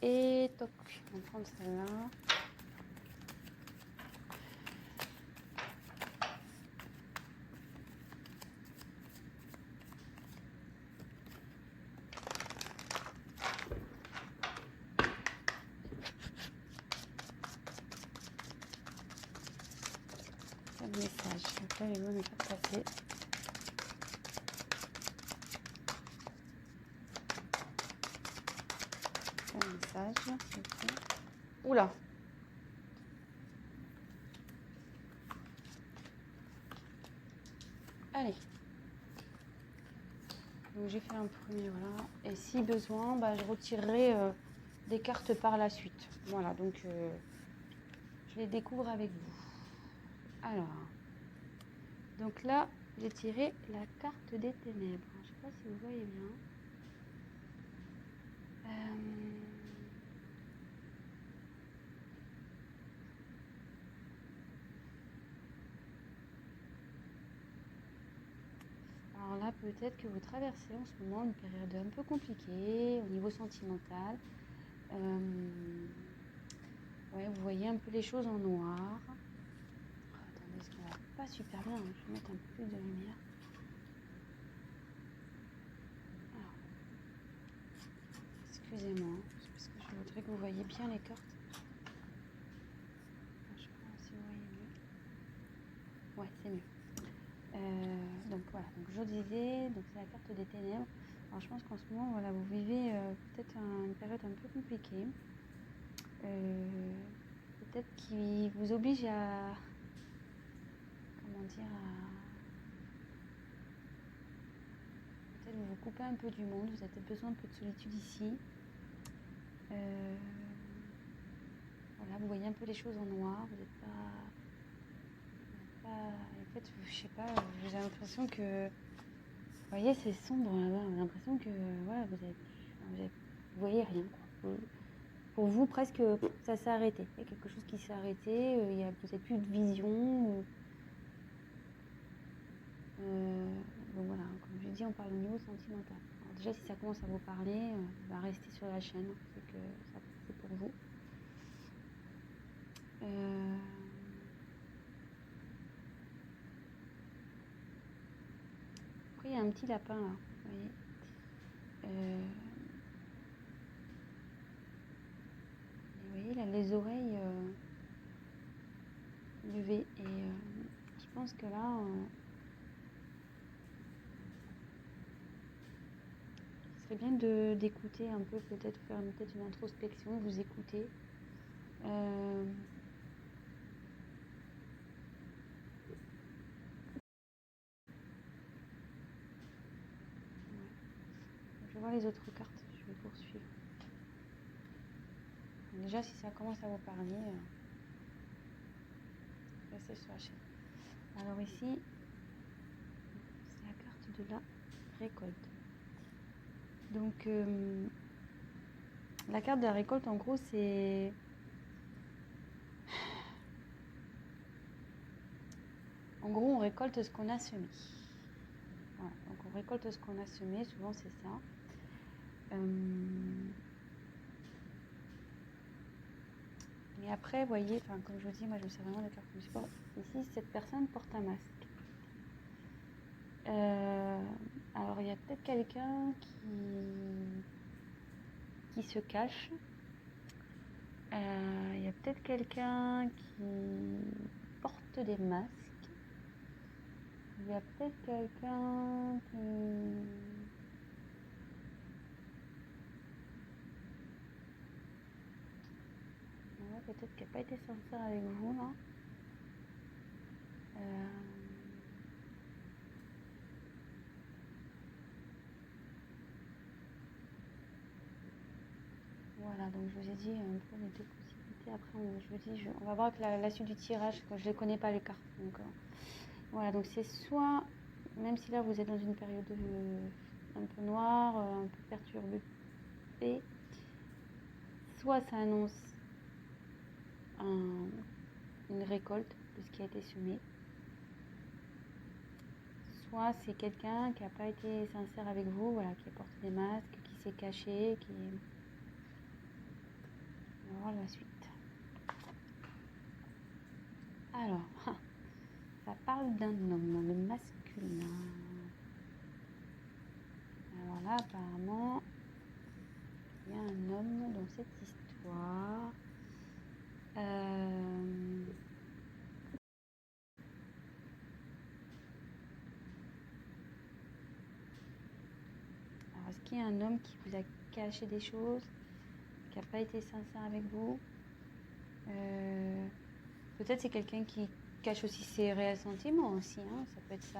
Et toc. On va prendre celle-là. Pas de message. Après, les mots n'est pas passé. Pas de message. C'est oula. Allez. Donc j'ai fait un premier, voilà. Et si besoin, je retirerai des cartes par la suite. Voilà, donc je les découvre avec vous. Alors, donc là, j'ai tiré la carte des ténèbres. Je ne sais pas si vous voyez bien. Alors là, peut-être que vous traversez en ce moment une période un peu compliquée au niveau sentimental. Ouais, vous voyez un peu les choses en noir. Attendez, ce qui va pas super bien. Je vais mettre un peu plus de lumière. Alors, excusez-moi, parce que je voudrais que vous voyez bien les cartes. Je sais pas si vous voyez mieux. Ouais, c'est mieux. Donc voilà, donc je disais, donc c'est la carte des ténèbres. Alors je pense qu'en ce moment, voilà, vous vivez peut-être une période un peu compliquée. Peut-être qui vous oblige à, comment dire, peut-être vous couper un peu du monde, vous avez peut-être besoin un peu de solitude ici. Voilà, vous voyez un peu les choses en noir, vous n'êtes pas, en fait, je sais pas, j'ai l'impression que, vous voyez, c'est sombre là-bas, j'ai l'impression que, voilà, vous voyez rien, quoi. Pour vous, presque, ça s'est arrêté. Il y a quelque chose qui s'est arrêté, vous n'avez plus de vision. Donc voilà, comme je dis, on parle au niveau sentimental. Alors déjà, si ça commence à vous parler, restez sur la chaîne, c'est que c'est pour vous. Après, il y a un petit lapin là, vous voyez. Et vous voyez, il a les oreilles levées. Et je pense que là, ce serait bien d'écouter un peu, peut-être faire peut-être une introspection, vous écouter. Je vais voir les autres cartes, je vais poursuivre. Donc déjà, si ça commence à vous parler, restez sur la chaîne. Alors ici, c'est la carte de la récolte. Donc, la carte de la récolte, en gros, c'est... En gros, on récolte ce qu'on a semé. Voilà, donc on récolte ce qu'on a semé, souvent c'est ça. Et après, vous voyez, comme je vous dis, moi je me sers vraiment de carte comme support. Ici, cette personne porte un masque. Alors, il y a peut-être quelqu'un qui se cache. Il y a peut-être quelqu'un qui porte des masques. Il y a peut-être quelqu'un qui... Ouais, peut-être qu'il n'a pas été sincère avec vous, là. Voilà, donc je vous ai dit un peu les deux possibilités. Après, on va voir que la suite du tirage, quand je ne les connais pas les cartes. Donc, voilà, donc c'est soit, même si là vous êtes dans une période un peu noire, un peu perturbée, soit ça annonce une récolte de ce qui a été semé, soit c'est quelqu'un qui n'a pas été sincère avec vous, voilà, qui a porté des masques, qui s'est caché, voir la suite. Alors, ça parle d'un homme, le masculin. Alors là, apparemment, il y a un homme dans cette histoire. Alors, est-ce qu'il y a un homme qui vous a caché des choses, qui n'a pas été sincère avec vous? Peut-être c'est quelqu'un qui cache aussi ses réels sentiments aussi, hein. Ça peut être ça,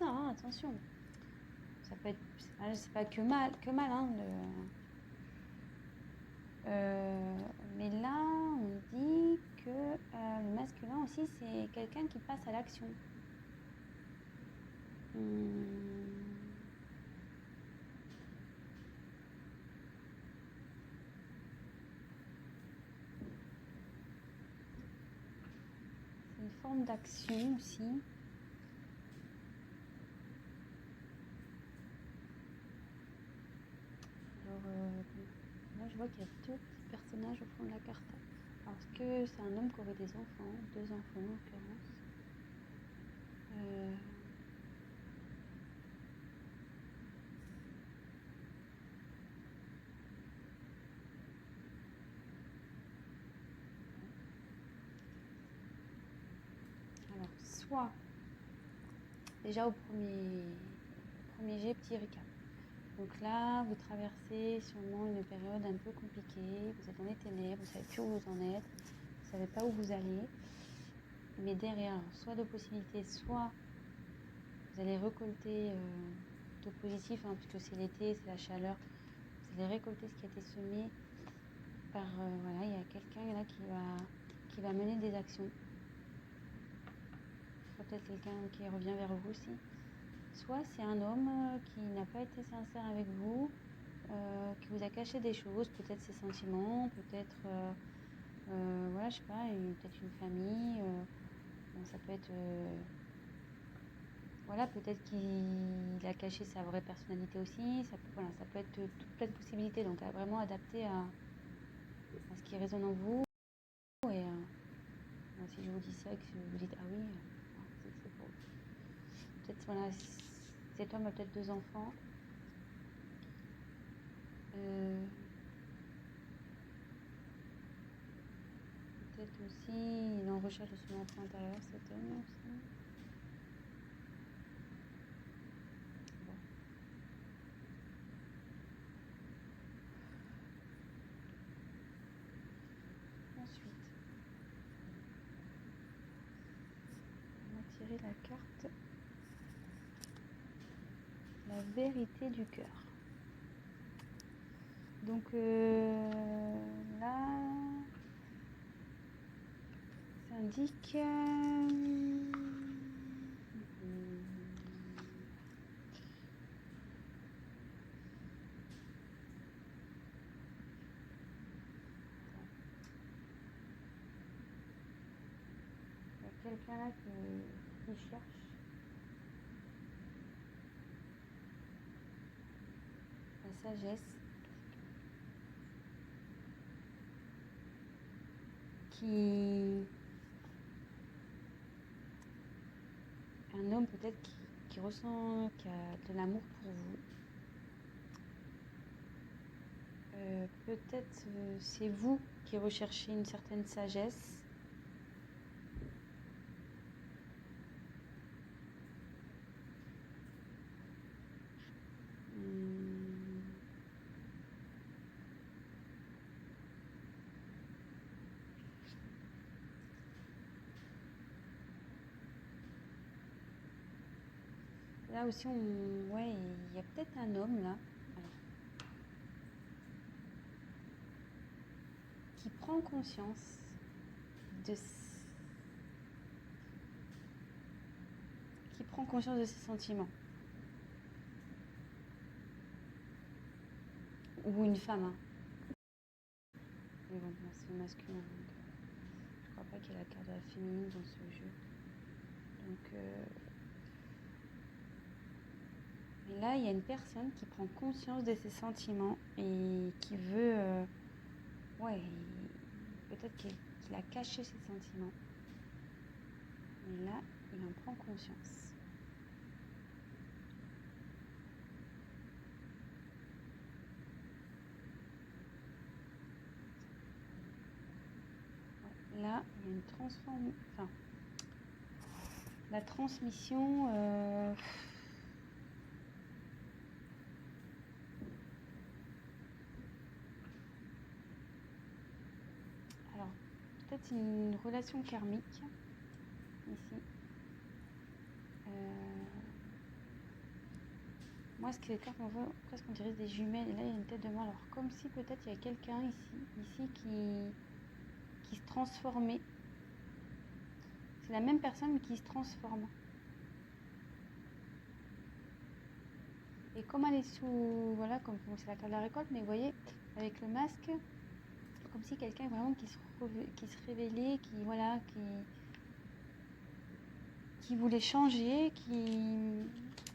hein, attention. Ça peut être, c'est pas que mal, hein. Mais là, on dit que le masculin aussi, c'est quelqu'un qui passe à l'action. C'est une forme d'action aussi. Alors, là, je vois qu'il y a deux petits personnages au fond de la carte. Alors, est-ce que c'est un homme qui aurait des enfants, 2 enfants en l'occurrence? Alors, soit, déjà au premier jet, petit récap. Donc là, vous traversez sûrement une période un peu compliquée, vous êtes dans les ténèbres, vous ne savez plus où vous en êtes, vous ne savez pas où vous allez. Mais derrière, soit de possibilités, soit vous allez récolter de positif, hein, puisque c'est l'été, c'est la chaleur, vous allez récolter ce qui a été semé par, voilà, il y a quelqu'un là qui va mener des actions. Soit peut-être quelqu'un qui revient vers vous aussi. Soit c'est un homme qui n'a pas été sincère avec vous, qui vous a caché des choses, peut-être ses sentiments, peut-être, voilà, je sais pas, peut-être une famille, bon, ça peut être, voilà, peut-être qu'il a caché sa vraie personnalité aussi, ça peut être toute plein de possibilités, donc vraiment adapté à ce qui résonne en vous. Et si je vous dis ça et que vous dites ah oui, c'est pour peut-être, voilà, cet homme a peut-être 2 enfants. Peut-être aussi il est en recherche de son enfant intérieur, cet homme aussi. Bon. Ensuite, on va tirer la carte la vérité du cœur. Donc là, ça indique il y a quelqu'un là qui cherche la sagesse, un homme peut-être qui ressent, qui a de l'amour pour vous. Peut-être c'est vous qui recherchez une certaine sagesse. Là aussi, ouais, il y a peut-être un homme là, alors, qui prend conscience de ses sentiments. Ou une femme, hein. Mais bon, c'est masculin, donc je crois pas qu'il y ait la carte de la féminine dans ce jeu. Donc, mais là, il y a une personne qui prend conscience de ses sentiments et qui veut, Ouais, peut-être qu'il a caché ses sentiments. Mais là, il en prend conscience. Ouais, là, il y a une transformation. Enfin, la transmission. Alors, peut-être une relation karmique ici. Moi, ce qui est clair qu'on voit, presque on dirait des jumelles. Et là, il y a une tête de mort. Alors, comme si peut-être il y a quelqu'un ici qui se transformait. C'est la même personne qui se transforme. Et comme elle est sous, voilà, comme c'est la carte de la récolte, mais vous voyez, avec le masque, comme si quelqu'un vraiment qui se révélait, qui voulait changer,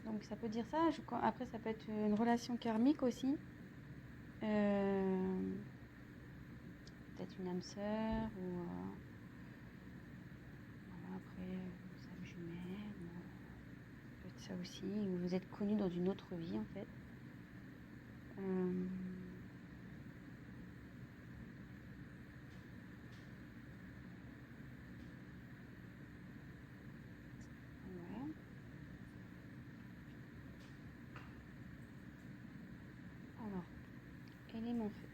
donc ça peut dire ça. Après, ça peut être une relation karmique aussi. Peut-être une âme sœur ou voilà, après une âme jumelle. Peut-être ça aussi. Ou vous êtes connus dans une autre vie en fait. Ouais. Alors, élément feu.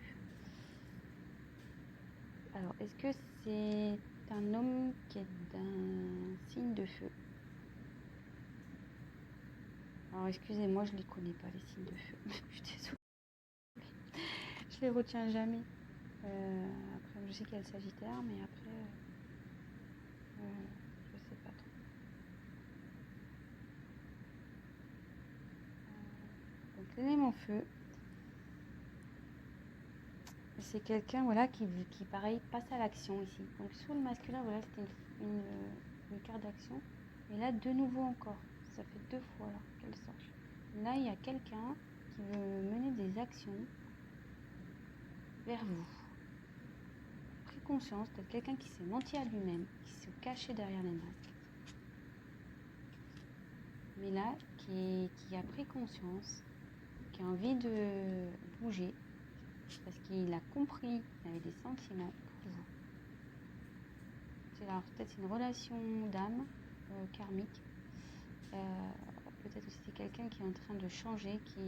Alors, est-ce que c'est un homme qui est d'un signe de feu? Alors, excusez-moi, je ne les connais pas, les signes de feu. Je suis désolée. Je les retiens jamais. Après, je sais qu'il y a le Sagittaire, mais après, je sais pas trop. Donc, l'élément feu, c'est quelqu'un voilà, qui, pareil, passe à l'action ici. Donc, sur le masculin, voilà, c'était une carte d'action. Et là, de nouveau encore. Ça fait 2 fois là qu'elle sort. Là, il y a quelqu'un qui veut mener des actions vers vous. Pris conscience, peut-être quelqu'un qui s'est menti à lui-même, qui se cachait derrière les masques. Mais là, qui a pris conscience, qui a envie de bouger, parce qu'il a compris qu'il avait des sentiments pour vous. Alors peut-être c'est une relation d'âme karmique. Peut-être aussi c'est quelqu'un qui est en train de changer, qui vous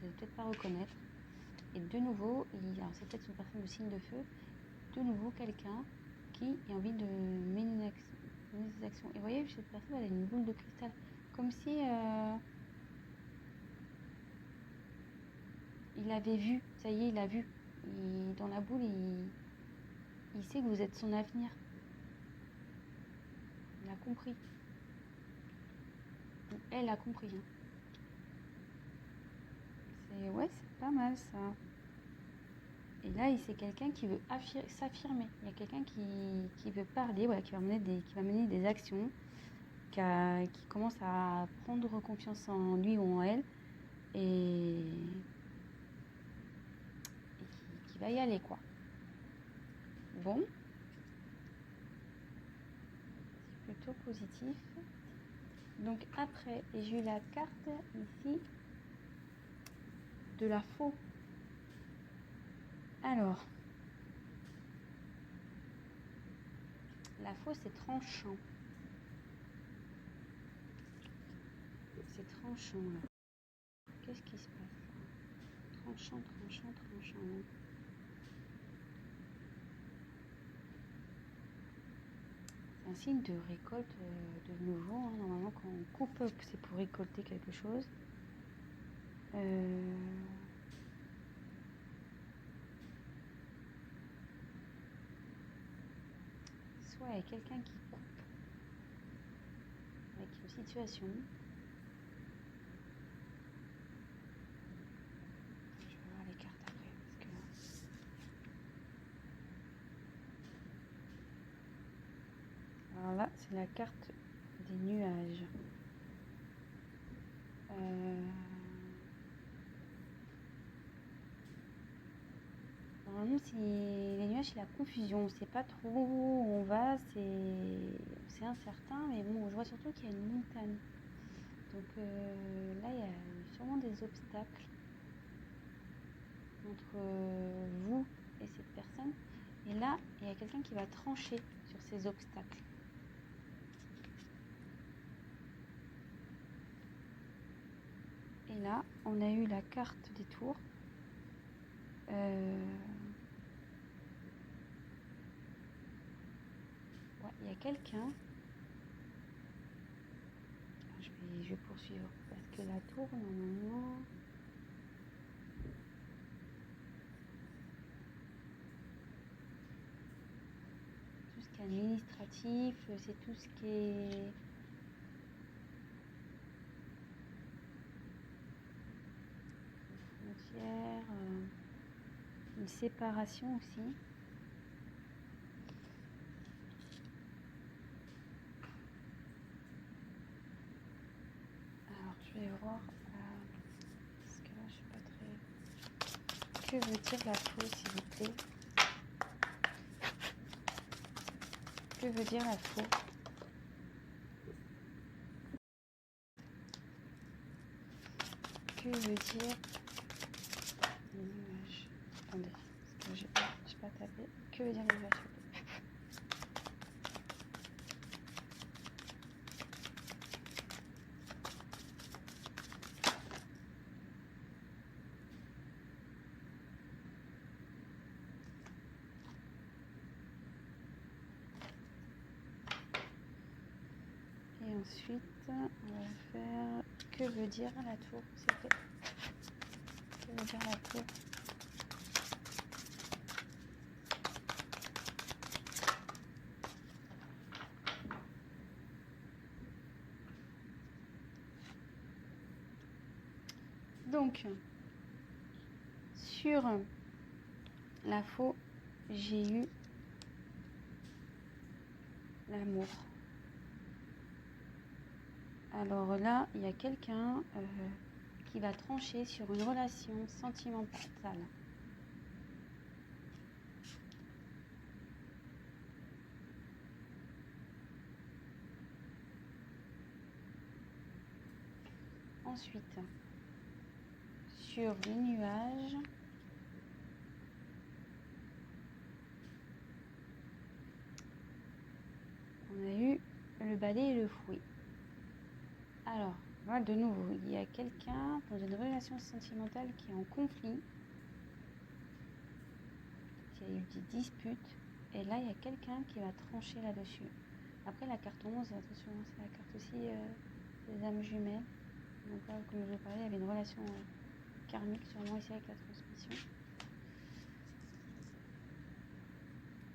n'allez peut-être pas reconnaître. Et de nouveau, alors c'est peut-être une personne de signe de feu, de nouveau quelqu'un qui a envie de mener des actions. Et vous voyez, cette personne elle a une boule de cristal, comme si il avait vu, ça y est, il a vu. Dans la boule, il sait que vous êtes son avenir. Il a compris. Elle a compris. Hein. C'est pas mal ça. Et là, c'est quelqu'un qui veut s'affirmer. Il y a quelqu'un qui veut parler, voilà, qui va mener des actions, qui commence à prendre confiance en lui ou en elle, et qui va y aller, quoi. Bon. C'est plutôt positif. Donc après, j'ai eu la carte ici de la faux. Alors, la faux, c'est tranchant. C'est tranchant, là. Qu'est-ce qui se passe là? Tranchant. C'est un signe de récolte de nouveau. Hein. Normalement, quand on coupe, c'est pour récolter quelque chose. Soit il y a quelqu'un qui coupe avec une situation. Je vais voir les cartes après. Parce que... Alors là, c'est la carte des nuages. Normalement, les nuages, c'est la confusion. On ne sait pas trop où on va, c'est incertain, mais bon, je vois surtout qu'il y a une montagne. Donc là, il y a sûrement des obstacles entre vous et cette personne. Et là, il y a quelqu'un qui va trancher sur ces obstacles. Et là, on a eu la carte des tours. Ouais, il y a quelqu'un. Je vais poursuivre parce que la tour, normalement. Tout ce qui est administratif, c'est tout ce qui est. Frontière, une séparation aussi. Alors, je vais voir. Parce que là, je suis pas très. Que veut dire la faux, s'il vous plaît? Que veut dire la faux? Que veut dire l'image? Attendez, parce que j'ai pas tapé. Que veut dire l'image? Et ensuite, on va faire que veut dire la tour, s'il vous plaît. Que veut dire la tour? Donc, sur la faux, j'ai eu l'amour. Alors là, il y a quelqu'un qui va trancher sur une relation sentimentale. Ensuite, sur les nuages, on a eu le balai et le fouet. Alors, voilà, de nouveau, il y a quelqu'un dans une relation sentimentale qui est en conflit, qui a eu des disputes, et là, il y a quelqu'un qui va trancher là-dessus. Après, la carte 11, attention, c'est la carte aussi des âmes jumelles. Donc là, comme je vous parlais, il y avait une relation karmique, sûrement ici avec la transmission.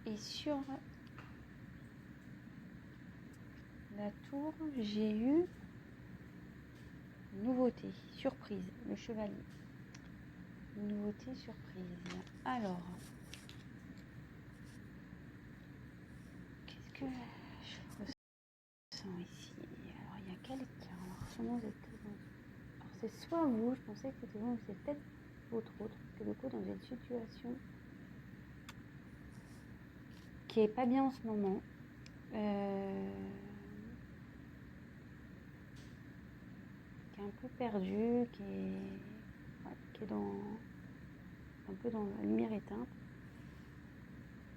Et sur la tour, j'ai eu une nouveauté, surprise, le chevalier. Une nouveauté, surprise. Alors, qu'est-ce que je ressens ici? Alors, il y a quelqu'un. Alors, sûrement, vous êtes... Alors, c'est soit vous, je pensais que c'était vous, mais c'est peut-être votre autre, parce que du coup, dans une situation qui est pas bien en ce moment, qui est un peu perdu, qui est dans un peu dans la lumière éteinte.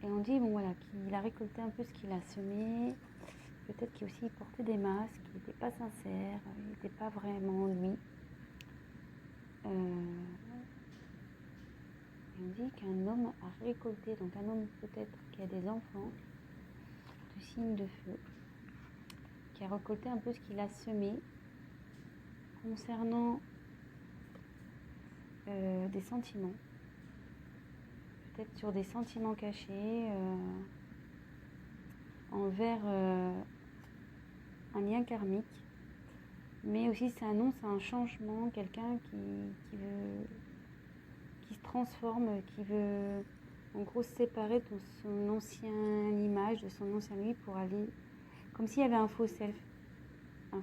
Et on dit, bon voilà, qu'il a récolté un peu ce qu'il a semé, peut-être qu'il aussi portait des masques, il n'était pas sincère, il n'était pas vraiment lui. Et on dit qu'un homme a récolté, donc un homme peut-être qui a des enfants, de signes de feu, qui a récolté un peu ce qu'il a semé concernant des sentiments, peut-être sur des sentiments cachés envers un lien karmique, mais aussi ça annonce un changement, quelqu'un qui se transforme, qui veut en gros se séparer de son ancienne image, de son ancien lui pour aller, comme s'il y avait un faux self et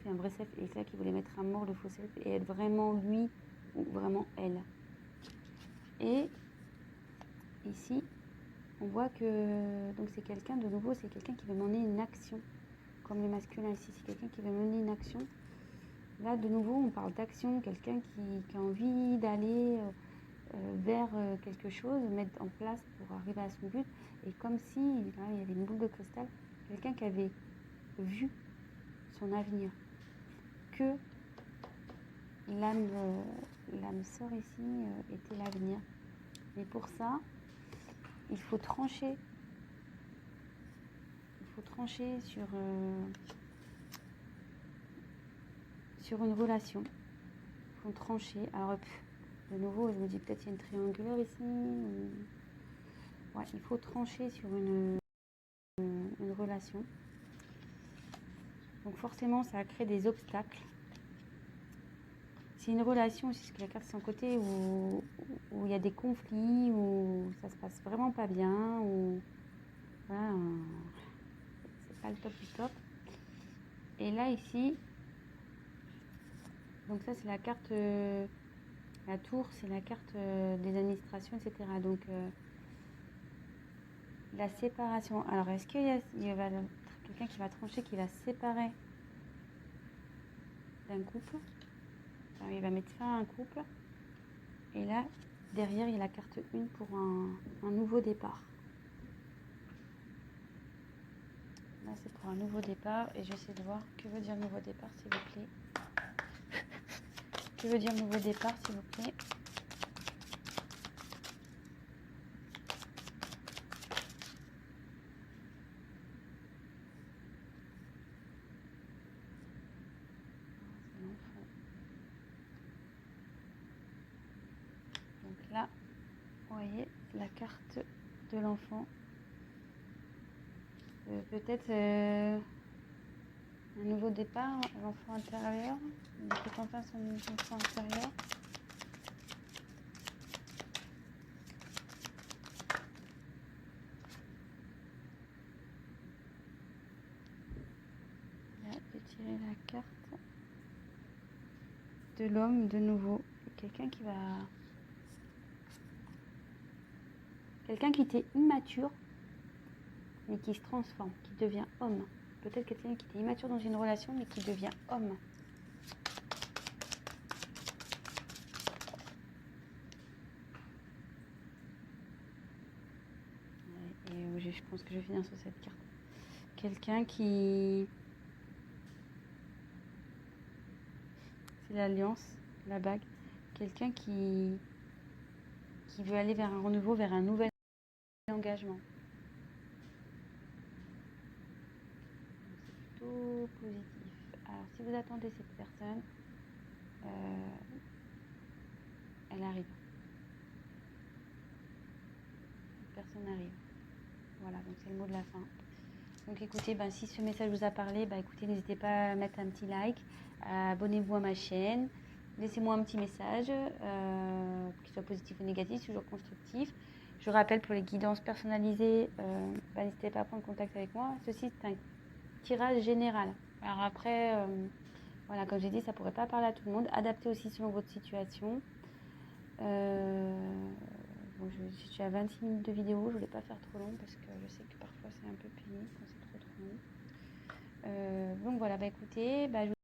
un vrai self, et c'est là qu'il voulait mettre à mort le faux self et être vraiment lui ou vraiment elle. Et ici, on voit que donc c'est quelqu'un, de nouveau, c'est quelqu'un qui veut mener une action. Comme le masculin ici, c'est quelqu'un qui veut mener une action. Là, de nouveau, on parle d'action, quelqu'un qui a envie d'aller vers quelque chose, mettre en place pour arriver à son but. Et comme si, là, il y avait une boule de cristal, quelqu'un qui avait vu son avenir. Que l'âme sœur ici était l'avenir. Mais pour ça, il faut trancher. Il faut trancher sur une relation. Il faut trancher. Alors, de nouveau, je me dis peut-être qu'il y a une triangulaire ici. Ouais, il faut trancher sur une relation. Donc forcément, ça crée des obstacles. C'est une relation aussi, ce que la carte c'est un côté où il y a des conflits, où ça se passe vraiment pas bien, où voilà, c'est pas le top du top. Et là ici, donc ça c'est la carte, la tour, c'est la carte des administrations, etc. Donc la séparation. Alors est-ce qu'il y a quelqu'un qui va trancher, qui va se séparer d'un couple? Alors, il va mettre fin à un couple. Et là, derrière, il y a la carte 1 pour un nouveau départ. Là, c'est pour un nouveau départ. Et j'essaie de voir que veut dire nouveau départ, s'il vous plaît. Que veut dire nouveau départ, s'il vous plaît? Donc là, vous voyez la carte de l'enfant. Peut-être un nouveau départ, l'enfant intérieur. Il peut enfin son enfant intérieur. Là, je vais tirer la carte de l'homme de nouveau. Quelqu'un qui va... Quelqu'un qui était immature, mais qui se transforme, qui devient homme. Peut-être quelqu'un qui était immature dans une relation, mais qui devient homme. Et je pense que je vais finir sur cette carte. Quelqu'un qui... C'est l'alliance, la bague. Quelqu'un qui veut aller vers un renouveau, vers un nouvel engagement. C'est plutôt positif. Alors, si vous attendez cette personne, elle arrive. Cette personne arrive. Voilà, donc c'est le mot de la fin. Donc écoutez, si ce message vous a parlé, écoutez, n'hésitez pas à mettre un petit like, abonnez-vous à ma chaîne, laissez-moi un petit message, qu'il soit positif ou négatif, toujours constructif. Je rappelle, pour les guidances personnalisées, n'hésitez pas à prendre contact avec moi. Ceci, c'est un tirage général. Alors après, voilà, comme j'ai dit, ça ne pourrait pas parler à tout le monde. Adaptez aussi selon votre situation. Bon, je suis à 26 minutes de vidéo, je ne voulais pas faire trop long parce que je sais que parfois c'est un peu pénible quand c'est trop long. Donc voilà, écoutez, je